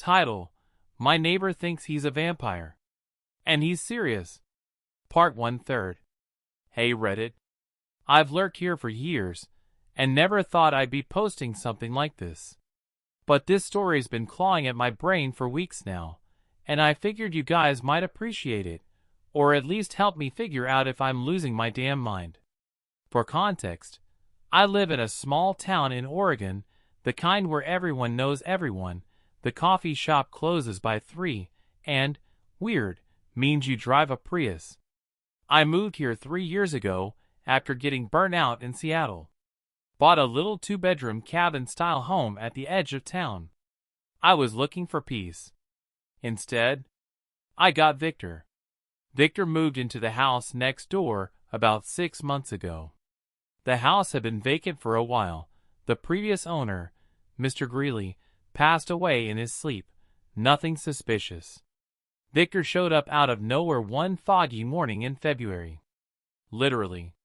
Title: My Neighbor Thinks He's a Vampire. And He's Serious. Part 1/3. Hey Reddit. I've lurked here for years, and never thought I'd be posting something like this. But this story's been clawing at my brain for weeks now, and I figured you guys might appreciate it, or at least help me figure out if I'm losing my damn mind. For context, I live in a small town in Oregon, the kind where everyone knows everyone. The coffee shop closes by 3, and, weird, means you drive a Prius. I moved here 3 years ago after getting burnt out in Seattle. Bought a little 2-bedroom cabin-style home at the edge of town. I was looking for peace. Instead, I got Victor. Victor moved into the house next door about 6 months ago. The house had been vacant for a while. The previous owner, Mr. Greeley, passed away in his sleep. Nothing suspicious. Victor showed up out of nowhere one foggy morning in February. Literally.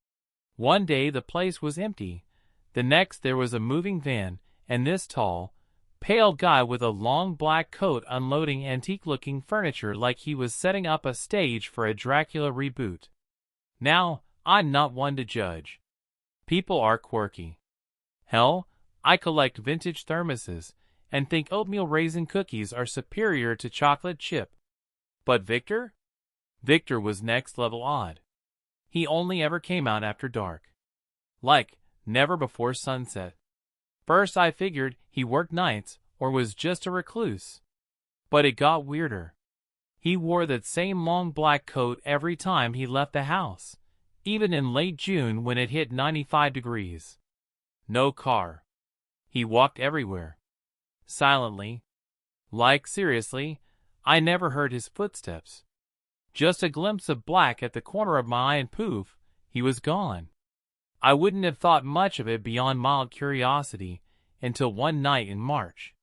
One day the place was empty. The next there was a moving van, and this tall, pale guy with a long black coat unloading antique-looking furniture like he was setting up a stage for a Dracula reboot. Now, I'm not one to judge. People are quirky. Hell, I collect vintage thermoses and think oatmeal raisin cookies are superior to chocolate chip. But Victor? Victor was next level odd. He only ever came out after dark. Like, never before sunset. First I figured he worked nights or was just a recluse. But it got weirder. He wore that same long black coat every time he left the house, even in late June when it hit 95 degrees. No car. He walked everywhere. Silently. Like, seriously, I never heard his footsteps. Just a glimpse of black at the corner of my eye and poof, he was gone. I wouldn't have thought much of it beyond mild curiosity until one night in March.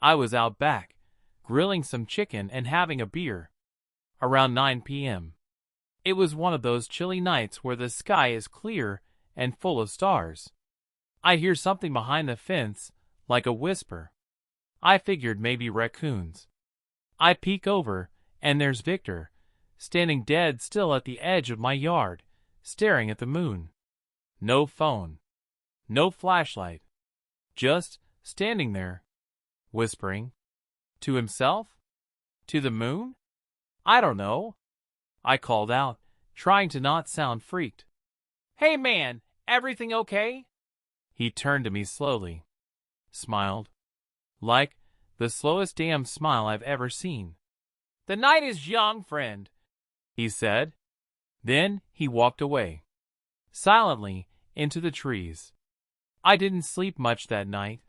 I was out back, grilling some chicken and having a beer. Around 9 p.m. It was one of those chilly nights where the sky is clear and full of stars. I hear something behind the fence, like a whisper. I figured maybe raccoons. I peek over, and there's Victor, standing dead still at the edge of my yard, staring at the moon. No phone. No flashlight. Just standing there, whispering. To himself? To the moon? I don't know. I called out, trying to not sound freaked. Hey man, everything okay? He turned to me slowly. Smiled. Like the slowest damn smile I've ever seen. The night is young, friend, he said. Then he walked away. Silently, into the trees. I didn't sleep much that night.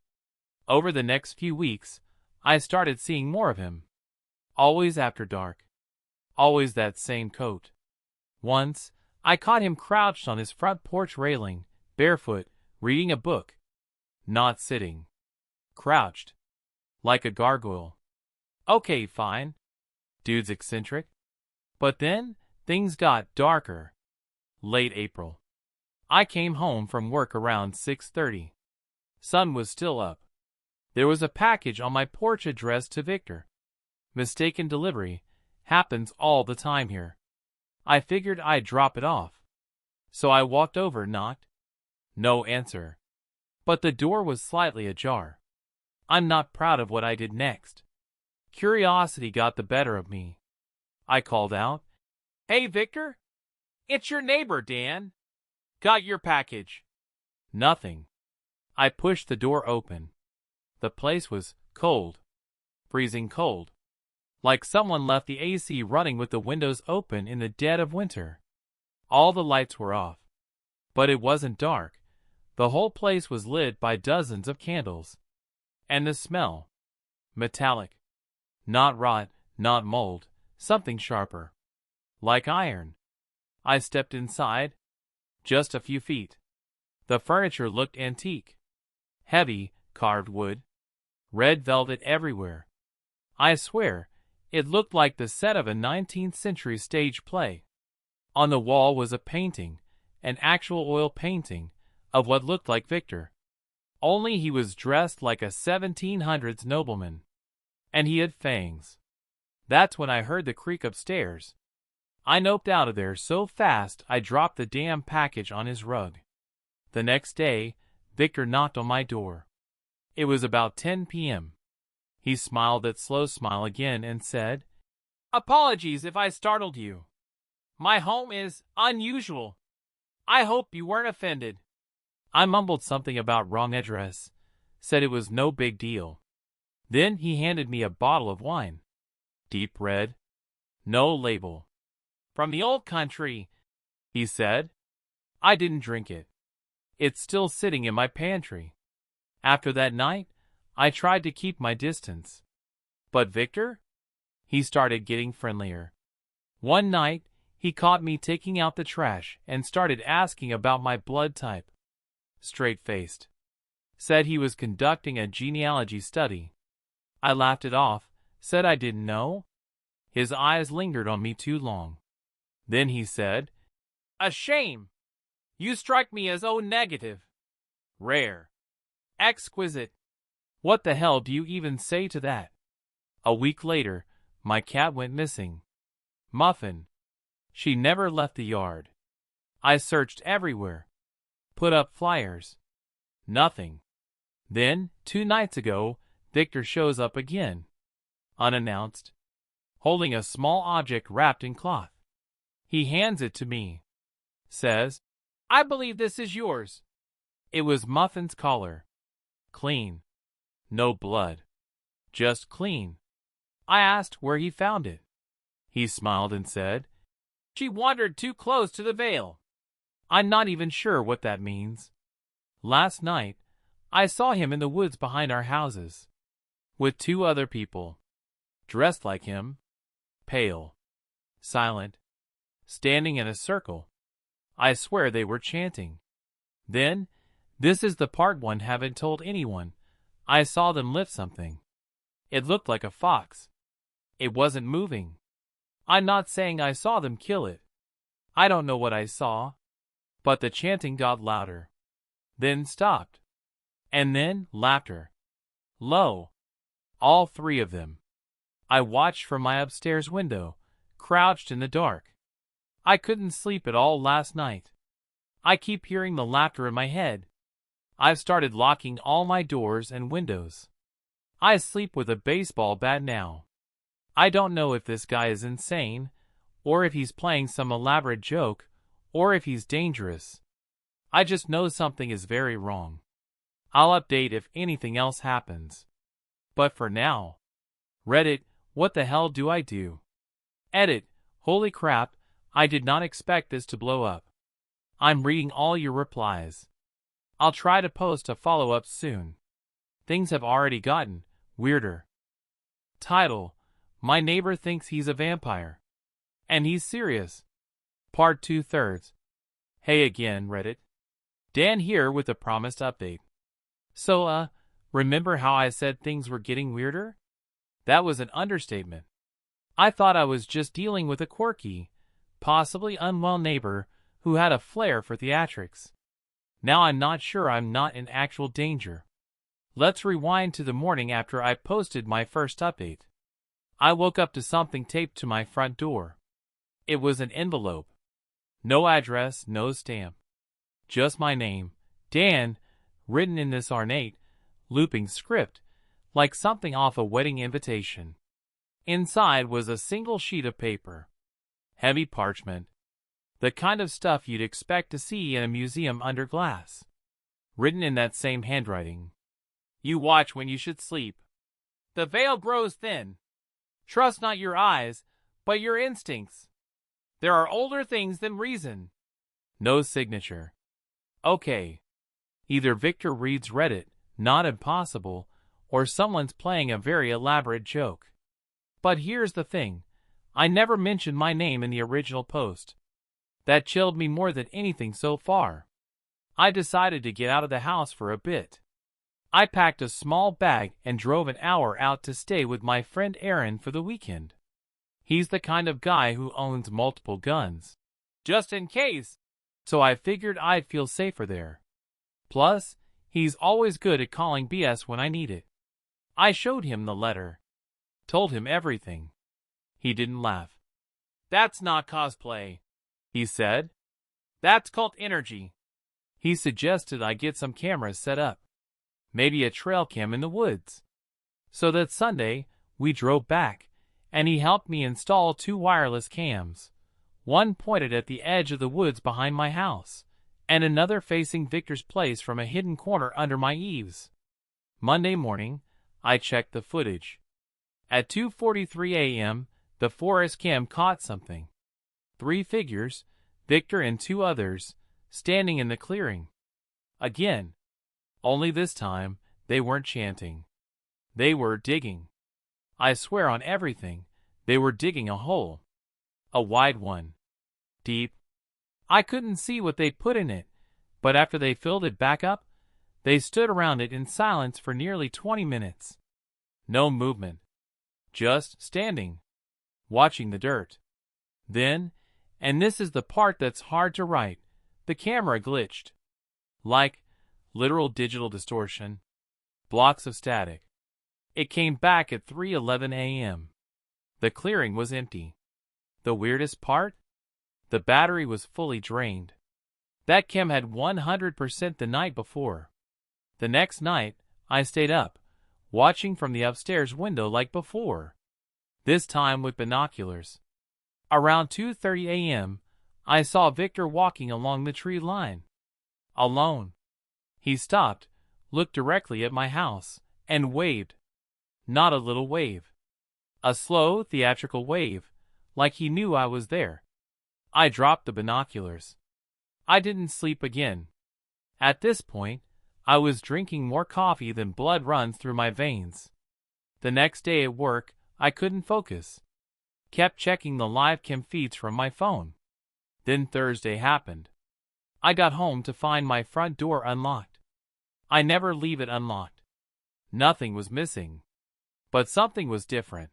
Over the next few weeks, I started seeing more of him. Always after dark. Always that same coat. Once, I caught him crouched on his front porch railing, barefoot, reading a book. Not sitting. Crouched. Like a gargoyle. Okay, fine. Dude's eccentric. But then, things got darker. Late April. I came home from work around 6:30. Sun was still up. There was a package on my porch addressed to Victor. Mistaken delivery. Happens all the time here. I figured I'd drop it off. So I walked over, knocked. No answer. But the door was slightly ajar. I'm not proud of what I did next. Curiosity got the better of me. I called out, Hey Victor? It's your neighbor, Dan. Got your package. Nothing. I pushed the door open. The place was cold. Freezing cold. Like someone left the AC running with the windows open in the dead of winter. All the lights were off. But it wasn't dark. The whole place was lit by dozens of candles. And the smell. Metallic. Not rot, not mold, something sharper. Like iron. I stepped inside. Just a few feet. The furniture looked antique. Heavy, carved wood. Red velvet everywhere. I swear, it looked like the set of a 19th century stage play. On the wall was a painting, an actual oil painting, of what looked like Victor. Only he was dressed like a 1700s nobleman. and he had fangs. That's when I heard the creak upstairs. I noped out of there so fast I dropped the damn package on his rug. The next day, Victor knocked on my door. It was about 10 p.m. He smiled that slow smile again and said, "Apologies if I startled you. My home is unusual. I hope you weren't offended." I mumbled something about wrong address, said it was no big deal. Then he handed me a bottle of wine. Deep red. No label. "From the old country," he said. I didn't drink it. It's still sitting in my pantry. After that night, I tried to keep my distance. But Victor? He started getting friendlier. One night, he caught me taking out the trash and started asking about my blood type. Straight-faced. Said he was conducting a genealogy study. I laughed it off, said I didn't know. His eyes lingered on me too long. Then he said, "A shame. You strike me as O-negative. Rare. Exquisite. What the hell do you even say to that?" A week later, my cat went missing. Muffin. She never left the yard. I searched everywhere. Put up flyers. Nothing. Then, 2 nights ago, Victor shows up again. Unannounced. Holding a small object wrapped in cloth. He hands it to me. Says, "I believe this is yours." It was Muffin's collar. Clean. No blood. Just clean. I asked where he found it. He smiled and said, "She wandered too close to the veil." I'm not even sure what that means. Last night, I saw him in the woods behind our houses. With 2 other people. Dressed like him. Pale. Silent. Standing in a circle. I swear they were chanting. Then, this is the part one haven't told anyone, I saw them lift something. It looked like a fox. It wasn't moving. I'm not saying I saw them kill it. I don't know what I saw. But the chanting got louder. Then stopped. And then laughter. Low. All 3 of them. I watched from my upstairs window, crouched in the dark. I couldn't sleep at all last night. I keep hearing the laughter in my head. I've started locking all my doors and windows. I sleep with a baseball bat now. I don't know if this guy is insane, or if he's playing some elaborate joke, or if he's dangerous. I just know something is very wrong. I'll update if anything else happens. But for now, Reddit, what the hell do I do? Edit, holy crap, I did not expect this to blow up. I'm reading all your replies. I'll try to post a follow-up soon. Things have already gotten weirder. Title, My Neighbor Thinks He's a Vampire. And He's Serious. Part 2/3. Hey again, Reddit. Dan here with the promised update. So, remember how I said things were getting weirder? That was an understatement. I thought I was just dealing with a quirky, possibly unwell neighbor who had a flair for theatrics. Now I'm not sure I'm not in actual danger. Let's rewind to the morning after I posted my first update. I woke up to something taped to my front door. It was an envelope. No address, no stamp. Just my name, Dan, written in this ornate, looping script, like something off a wedding invitation. Inside was a single sheet of paper. Heavy parchment. The kind of stuff you'd expect to see in a museum under glass. Written in that same handwriting. You watch when you should sleep. The veil grows thin. Trust not your eyes, but your instincts. There are older things than reason. No signature. Okay. Either Victor reads Reddit, not impossible, or someone's playing a very elaborate joke. But here's the thing. I never mentioned my name in the original post. That chilled me more than anything so far. I decided to get out of the house for a bit. I packed a small bag and drove an hour out to stay with my friend Aaron for the weekend. He's the kind of guy who owns multiple guns. Just in case. So I figured I'd feel safer there. Plus, he's always good at calling BS when I need it. I showed him the letter. Told him everything. He didn't laugh. "That's not cosplay," he said. "That's called energy." He suggested I get some cameras set up. Maybe a trail cam in the woods. So that Sunday, we drove back, and he helped me install 2 wireless cams. One pointed at the edge of the woods behind my house, and another facing Victor's place from a hidden corner under my eaves. Monday morning, I checked the footage. At 2:43 a.m., the forest cam caught something. 3 figures, Victor and 2 others, standing in the clearing. Again. Only this time, they weren't chanting. They were digging. I swear on everything, they were digging a hole. A wide one. Deep. I couldn't see what they put in it, but after they filled it back up, they stood around it in silence for nearly 20 minutes. No movement. Just standing. Watching the dirt. Then, and this is the part that's hard to write, the camera glitched. Like literal digital distortion. Blocks of static. It came back at 3:11 a.m. The clearing was empty. The weirdest part? The battery was fully drained. That cam had 100% the night before. The next night, I stayed up, watching from the upstairs window like before. This time with binoculars. Around 2:30 a.m., I saw Victor walking along the tree line. Alone. He stopped, looked directly at my house, and waved. Not a little wave. A slow, theatrical wave, like he knew I was there. I dropped the binoculars. I didn't sleep again. At this point, I was drinking more coffee than blood runs through my veins. The next day at work, I couldn't focus. Kept checking the live cam feeds from my phone. Then Thursday happened. I got home to find my front door unlocked. I never leave it unlocked. Nothing was missing. But something was different.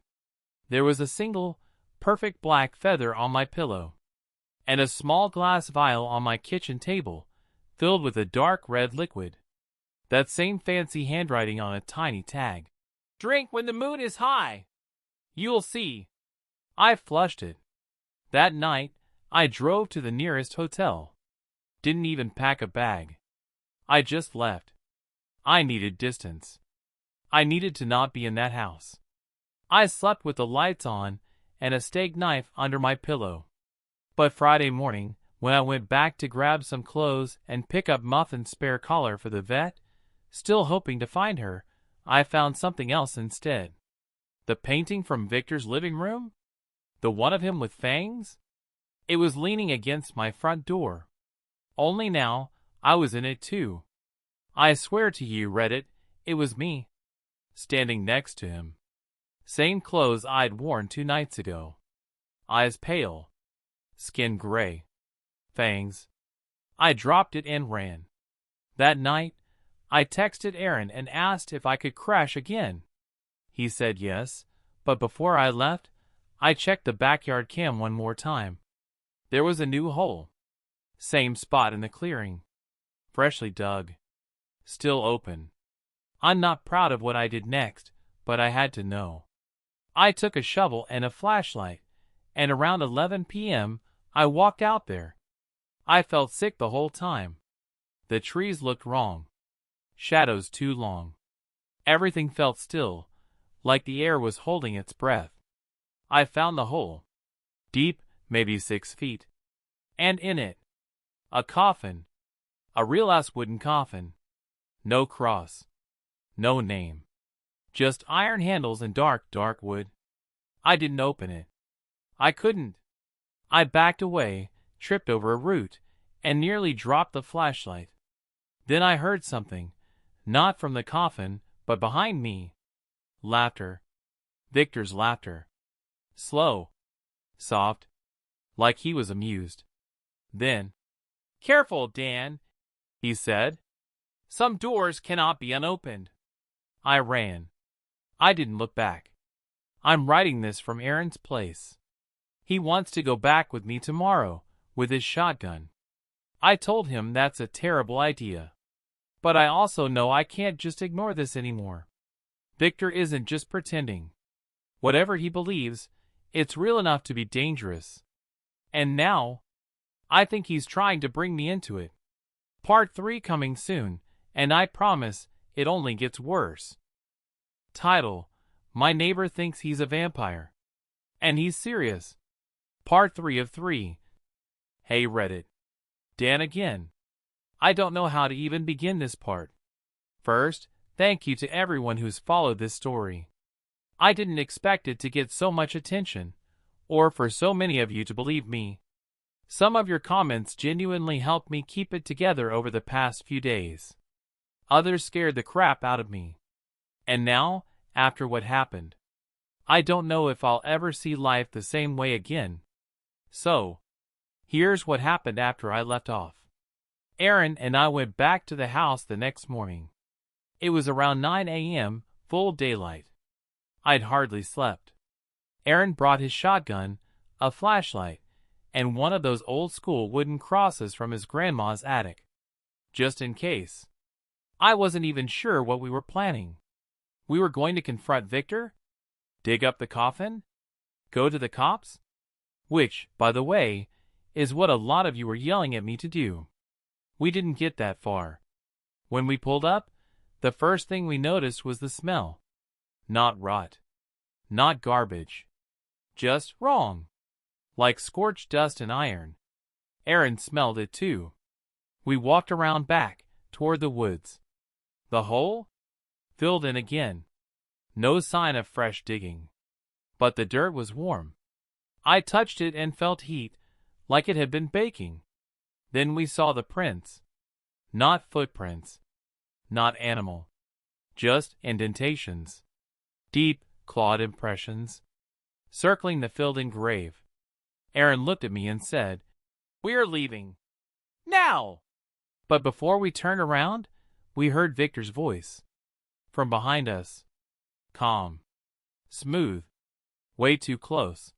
There was a single, perfect black feather on my pillow, and a small glass vial on my kitchen table, filled with a dark red liquid. That same fancy handwriting on a tiny tag. "Drink when the mood is high. You'll see." I flushed it. That night, I drove to the nearest hotel. Didn't even pack a bag. I just left. I needed distance. I needed to not be in that house. I slept with the lights on and a steak knife under my pillow. But Friday morning, when I went back to grab some clothes and pick up Muffin's spare collar for the vet, still hoping to find her, I found something else instead. The painting from Victor's living room? The one of him with fangs? It was leaning against my front door. Only now, I was in it too. I swear to you, Reddit, it was me. Standing next to him. Same clothes I'd worn 2 nights ago. Eyes pale. Skin gray. Fangs. I dropped it and ran. That night, I texted Aaron and asked if I could crash again. He said yes, but before I left, I checked the backyard cam one more time. There was a new hole. Same spot in the clearing. Freshly dug. Still open. I'm not proud of what I did next, but I had to know. I took a shovel and a flashlight, and around 11 p.m., I walked out there. I felt sick the whole time. The trees looked wrong. Shadows too long. Everything felt still, like the air was holding its breath. I found the hole. Deep, maybe 6 feet. And in it, a coffin. A real-ass wooden coffin. No cross. No name. Just iron handles and dark wood. I didn't open it. I couldn't. I backed away, tripped over a root, and nearly dropped the flashlight. Then I heard something, not from the coffin, but behind me. Laughter. Victor's laughter. Slow. Soft. Like he was amused. Then, "Careful, Dan," he said. "Some doors cannot be unopened." I ran. I didn't look back. I'm writing this from Aaron's place. He wants to go back with me tomorrow, with his shotgun. I told him that's a terrible idea. But I also know I can't just ignore this anymore. Victor isn't just pretending. Whatever he believes, it's real enough to be dangerous. And now, I think he's trying to bring me into it. Part 3 coming soon, and I promise it only gets worse. Title: My Neighbor Thinks He's a Vampire. And He's Serious. Part 3 of 3. Hey Reddit. Dan again. I don't know how to even begin this part. First, thank you to everyone who's followed this story. I didn't expect it to get so much attention, or for so many of you to believe me. Some of your comments genuinely helped me keep it together over the past few days. Others scared the crap out of me. And now, after what happened, I don't know if I'll ever see life the same way again. So, here's what happened after I left off. Aaron and I went back to the house the next morning. It was around 9 a.m., full daylight. I'd hardly slept. Aaron brought his shotgun, a flashlight, and one of those old-school wooden crosses from his grandma's attic. Just in case. I wasn't even sure what we were planning. We were going to confront Victor? Dig up the coffin? Go to the cops? Which, by the way, is what a lot of you were yelling at me to do. We didn't get that far. When we pulled up, the first thing we noticed was the smell. Not rot. Not garbage. Just wrong. Like scorched dust and iron. Aaron smelled it too. We walked around back, toward the woods. The hole? Filled in again. No sign of fresh digging. But the dirt was warm. I touched it and felt heat, like it had been baking. Then we saw the prints. Not footprints. Not animal. Just indentations. Deep, clawed impressions. Circling the filled-in grave. Aaron looked at me and said, "We're leaving. Now!" But before we turned around, we heard Victor's voice. From behind us. Calm. Smooth. Way too close.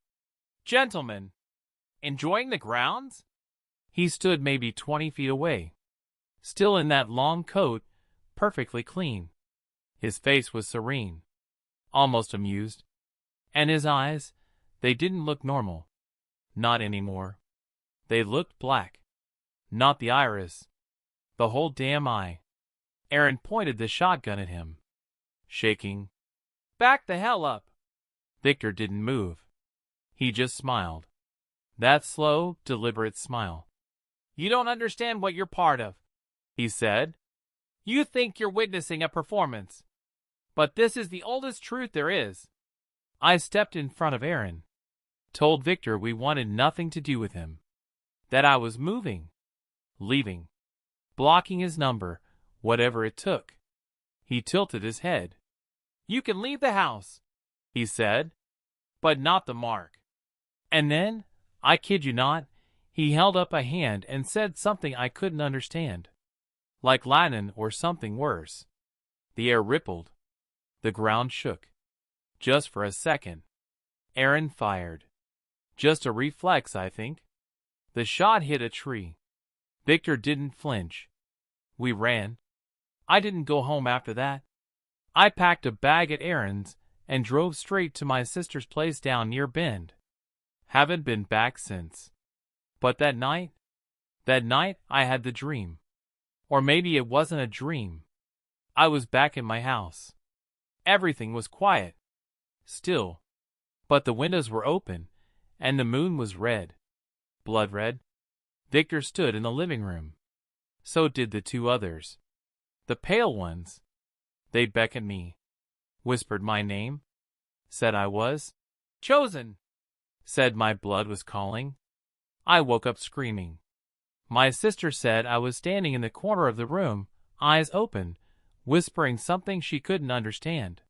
"Gentlemen, enjoying the grounds?" He stood maybe 20 feet away. Still in that long coat, perfectly clean. His face was serene. Almost amused. And his eyes, they didn't look normal. Not anymore. They looked black. Not the iris. The whole damn eye. Aaron pointed the shotgun at him. Shaking. "Back the hell up." Victor didn't move. He just smiled. That slow, deliberate smile. "You don't understand what you're part of," he said. "You think you're witnessing a performance. But this is the oldest truth there is." I stepped in front of Aaron. Told Victor we wanted nothing to do with him. That I was moving. Leaving. Blocking his number, whatever it took. He tilted his head. "You can leave the house," he said. "But not the mark." And then, I kid you not, he held up a hand and said something I couldn't understand. Like Latin or something worse. The air rippled. The ground shook. Just for a second. Aaron fired. Just a reflex, I think. The shot hit a tree. Victor didn't flinch. We ran. I didn't go home after that. I packed a bag at Aaron's and drove straight to my sister's place down near Bend. Haven't been back since. But that night I had the dream. Or maybe it wasn't a dream. I was back in my house. Everything was quiet. Still. But the windows were open, and the moon was red. Blood red. Victor stood in the living room. So did the two others. The pale ones. They beckoned me. Whispered my name. Said I was chosen. Said my blood was calling. I woke up screaming. My sister said I was standing in the corner of the room, eyes open, whispering something she couldn't understand.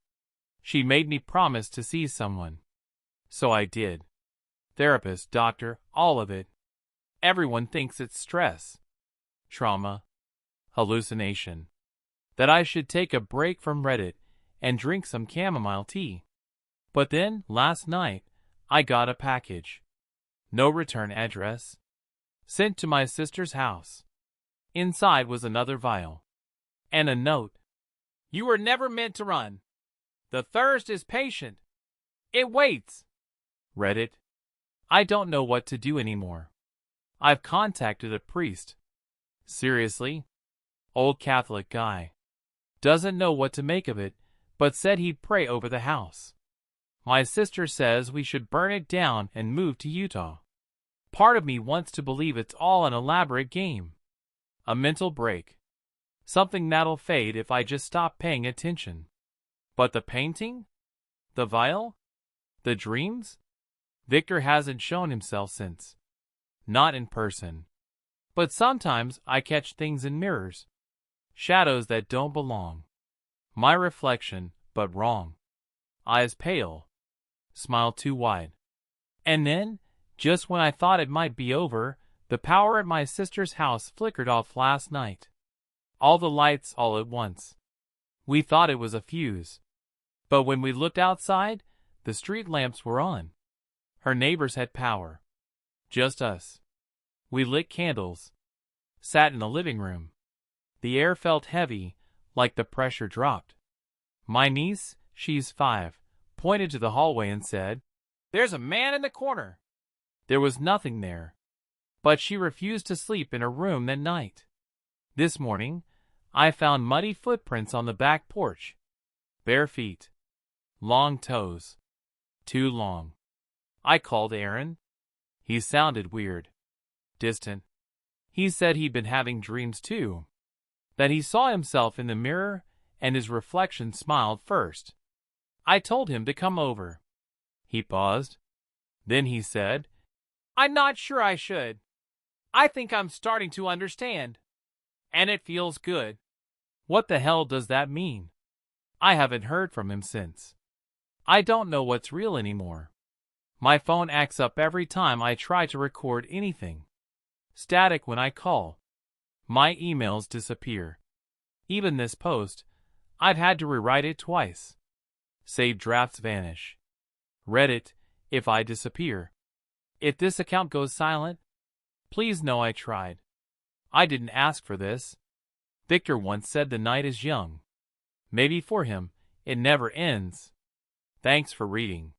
She made me promise to see someone. So I did. Therapist, doctor, all of it. Everyone thinks it's stress, trauma, hallucination. That I should take a break from Reddit and drink some chamomile tea. But then, last night, I got a package. No return address. Sent to my sister's house. Inside was another vial. And a note. "You were never meant to run. The thirst is patient. It waits. Reddit. I don't know what to do anymore. I've contacted a priest. Seriously? Old Catholic guy. Doesn't know what to make of it, but said he'd pray over the house. My sister says we should burn it down and move to Utah. Part of me wants to believe it's all an elaborate game. A mental break. Something that'll fade if I just stop paying attention. But the painting? The vial? The dreams? Victor hasn't shown himself since. Not in person. But sometimes I catch things in mirrors. Shadows that don't belong. My reflection, but wrong. Eyes pale. Smile too wide. And then, just when I thought it might be over, the power at my sister's house flickered off last night. All the lights all at once. We thought it was a fuse. But when we looked outside, the street lamps were on. Her neighbors had power. Just us. We lit candles. Sat in the living room. The air felt heavy, like the pressure dropped. My niece, she's 5, pointed to the hallway and said, "There's a man in the corner." There was nothing there. But she refused to sleep in her room that night. This morning, I found muddy footprints on the back porch. Bare feet. Long toes. Too long. I called Aaron. He sounded weird. Distant. He said he'd been having dreams too. That he saw himself in the mirror and his reflection smiled first. I told him to come over. He paused. Then he said, "I'm not sure I should. I think I'm starting to understand. And it feels good." What the hell does that mean? I haven't heard from him since. I don't know what's real anymore. My phone acts up every time I try to record anything. Static when I call. My emails disappear. Even this post, I've had to rewrite it twice. Saved drafts vanish. Reddit, if I disappear. If this account goes silent, please know I tried. I didn't ask for this. Victor once said the night is young. Maybe for him, it never ends. Thanks for reading.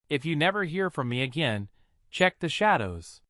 If you never hear from me again, check the shadows.